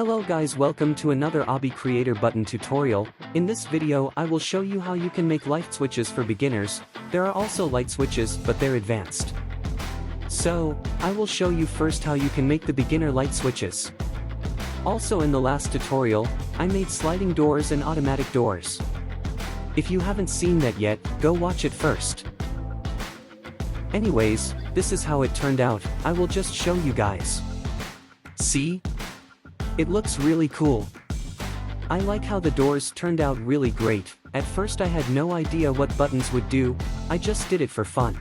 Hello guys, welcome to another Obby Creator button tutorial. In this video I will show you how you can make light switches for beginners. There are also light switches, but they're advanced. So, I will show you first how you can make the beginner light switches. Also in the last tutorial, I made sliding doors and automatic doors. If you haven't seen that yet, go watch it first. Anyways, this is how it turned out. I will just show you guys. See? It looks really cool. I like how the doors turned out really great. At first I had no idea what buttons would do, I just did it for fun.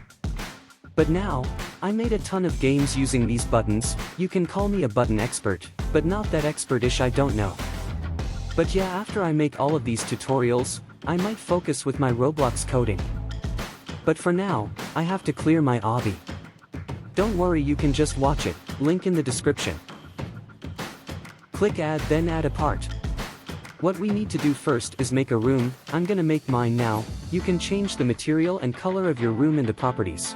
But now, I made a ton of games using these buttons. You can call me a button expert, but not that expertish, I don't know. But yeah, after I make all of these tutorials, I might focus with my Roblox coding. But for now, I have to clear my Obby. Don't worry, you can just watch it, link in the description. Click add, then add a part. What we need to do first is make a room. I'm gonna make mine now. You can change the material and color of your room in the properties.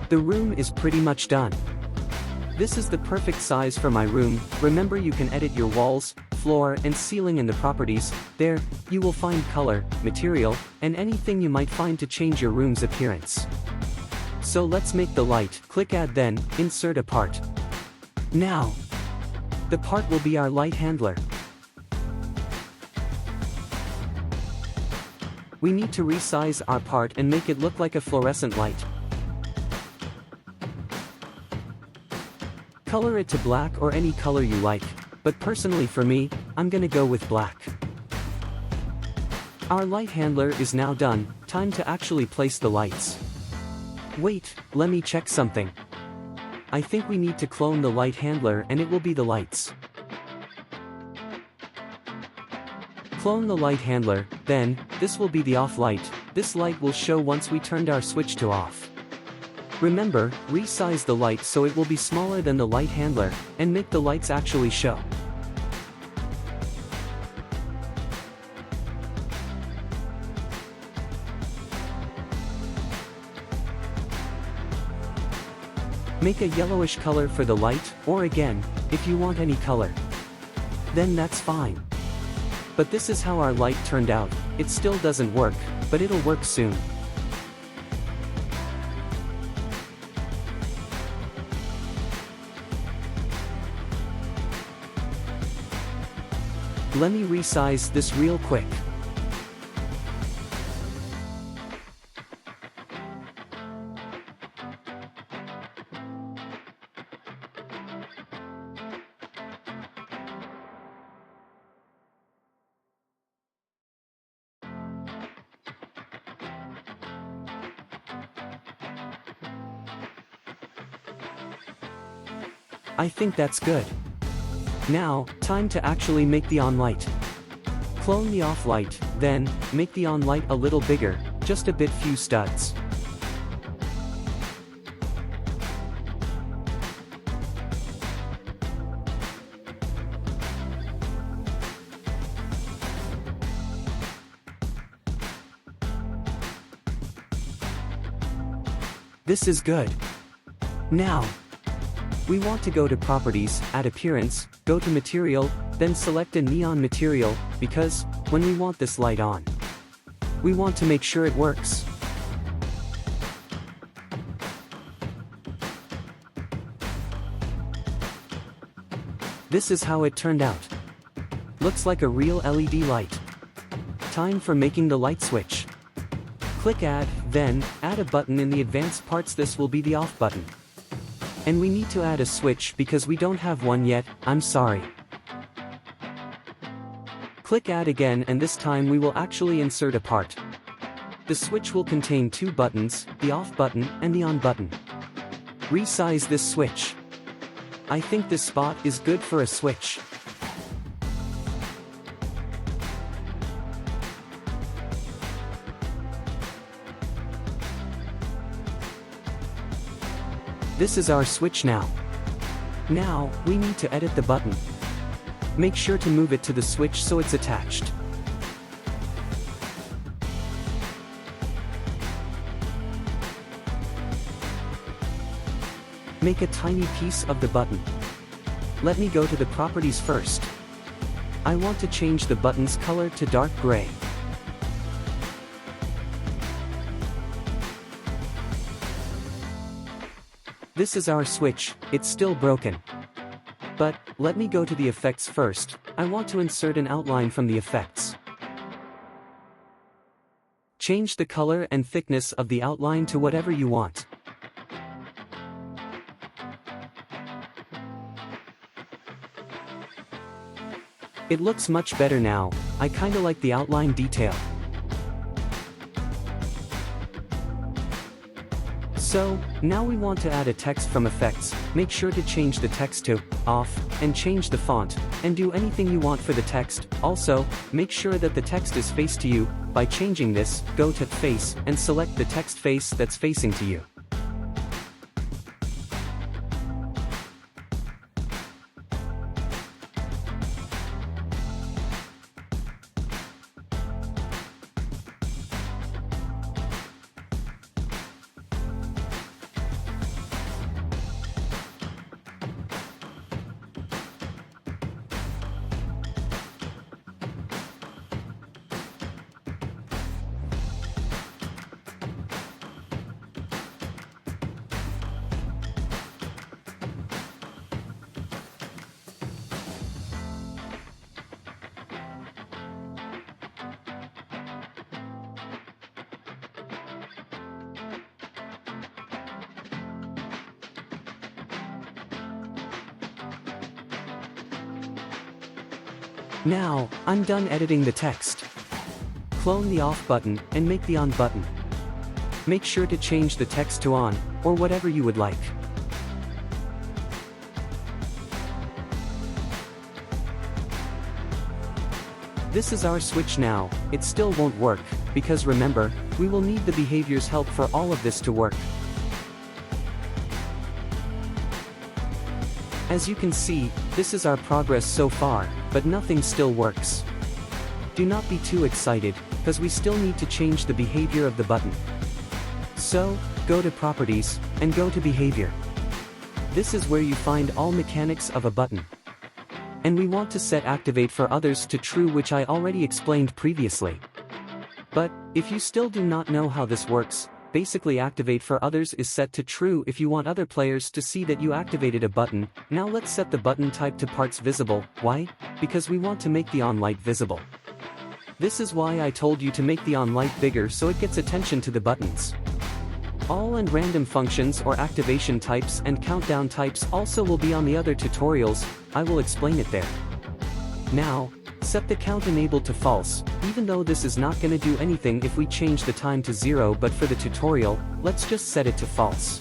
The room is pretty much done. This is the perfect size for my room. Remember, you can edit your walls, floor and ceiling in the properties. There, you will find color, material, and anything you might find to change your room's appearance. So let's make the light. Click add, then insert a part. Now, the part will be our light handler. We need to resize our part and make it look like a fluorescent light. Color it to black or any color you like, but personally for me, I'm gonna go with black. Our light handler is now done. Time to actually place the lights. Wait, let me check something. I think we need to clone the light handler and it will be the lights. Clone the light handler, then, this will be the off light. This light will show once we turned our switch to off. Remember, resize the light so it will be smaller than the light handler, and make the lights actually show. Make a yellowish color for the light, or again, if you want any color. Then that's fine. But this is how our light turned out. It still doesn't work, but it'll work soon. Let me resize this real quick. I think that's good. Now, time to actually make the on light. Clone the off light, then, make the on light a little bigger, just a bit few studs. This is good. Now, we want to go to Properties, add Appearance, go to Material, then select a neon material, because, when we want this light on, we want to make sure it works. This is how it turned out. Looks like a real LED light. Time for making the light switch. Click Add, then, add a button in the advanced parts. This will be the off button. And we need to add a switch because we don't have one yet, I'm sorry. Click Add again, and this time we will actually insert a part. The switch will contain two buttons, the off button and the on button. Resize this switch. I think this spot is good for a switch. This is our switch now. Now, we need to edit the button. Make sure to move it to the switch so it's attached. Make a tiny piece of the button. Let me go to the properties first. I want to change the button's color to dark gray. This is our switch, it's still broken. But, let me go to the effects first. I want to insert an outline from the effects. Change the color and thickness of the outline to whatever you want. It looks much better now. I kinda like the outline detail. So, now we want to add a text from effects. Make sure to change the text to off, and change the font, and do anything you want for the text. Also, make sure that the text is face to you. By changing this, go to face, and select the text face that's facing to you. Now, I'm done editing the text. Clone the off button, and make the on button. Make sure to change the text to on, or whatever you would like. This is our switch now. It still won't work, because remember, we will need the behavior's help for all of this to work. As you can see, this is our progress so far, but nothing still works. Do not be too excited, because we still need to change the behavior of the button. So, go to Properties, and go to Behavior. This is where you find all mechanics of a button. And we want to set Activate for others to True, which I already explained previously. But, if you still do not know how this works, basically Activate for others is set to True if you want other players to see that you activated a button. Now let's set the button type to Parts Visible. Why? Because we want to make the on light visible. This is why I told you to make the on light bigger so it gets attention to the buttons. All and random functions or activation types and countdown types also will be on the other tutorials. I will explain it there. Now, set the count enabled to false, even though this is not gonna do anything if we change the time to 0, but for the tutorial, let's just set it to false.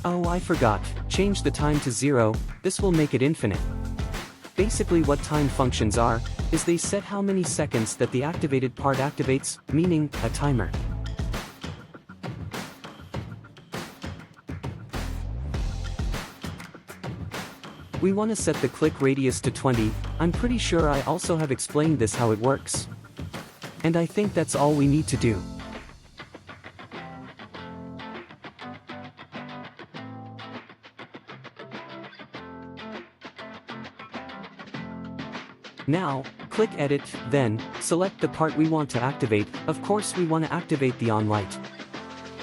Oh, I forgot, change the time to 0, this will make it infinite. Basically what time functions are, is they set how many seconds that the activated part activates, meaning, a timer. We want to set the click radius to 20, I'm pretty sure I also have explained this how it works. And I think that's all we need to do. Now, click Edit, then, select the part we want to activate. Of course we want to activate the on light.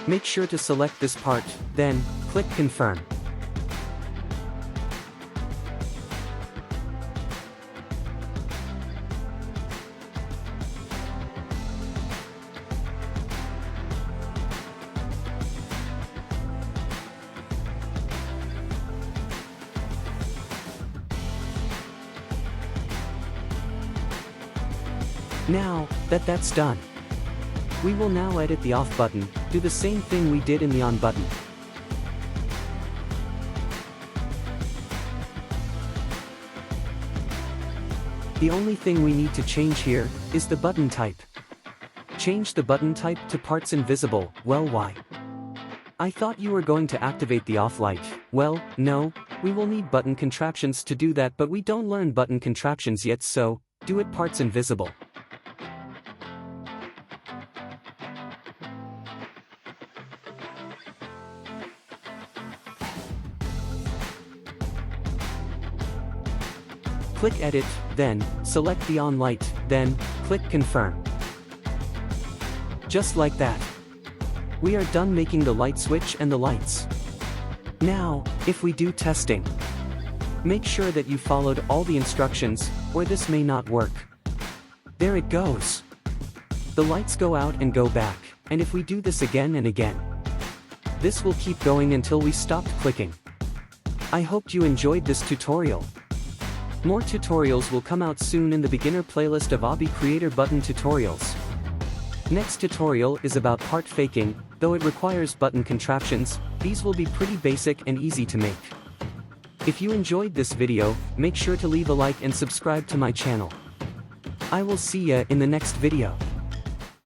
Make sure to select this part, then, click Confirm. Now that that's done, we will now edit the off button, do the same thing we did in the on button. The only thing we need to change here is the button type. Change the button type to parts invisible. Well, why? I thought you were going to activate the off light. Well, no, we will need button contraptions to do that, but we don't learn button contraptions yet, so do it parts invisible. Click Edit, then, select the on light, then, click Confirm. Just like that. We are done making the light switch and the lights. Now, if we do testing, make sure that you followed all the instructions, or this may not work. There it goes. The lights go out and go back, and if we do this again and again, this will keep going until we stopped clicking. I hope you enjoyed this tutorial. More tutorials will come out soon in the beginner playlist of Obby Creator button tutorials. Next tutorial is about part faking, though it requires button contraptions. These will be pretty basic and easy to make. If you enjoyed this video, make sure to leave a like and subscribe to my channel. I will see ya in the next video.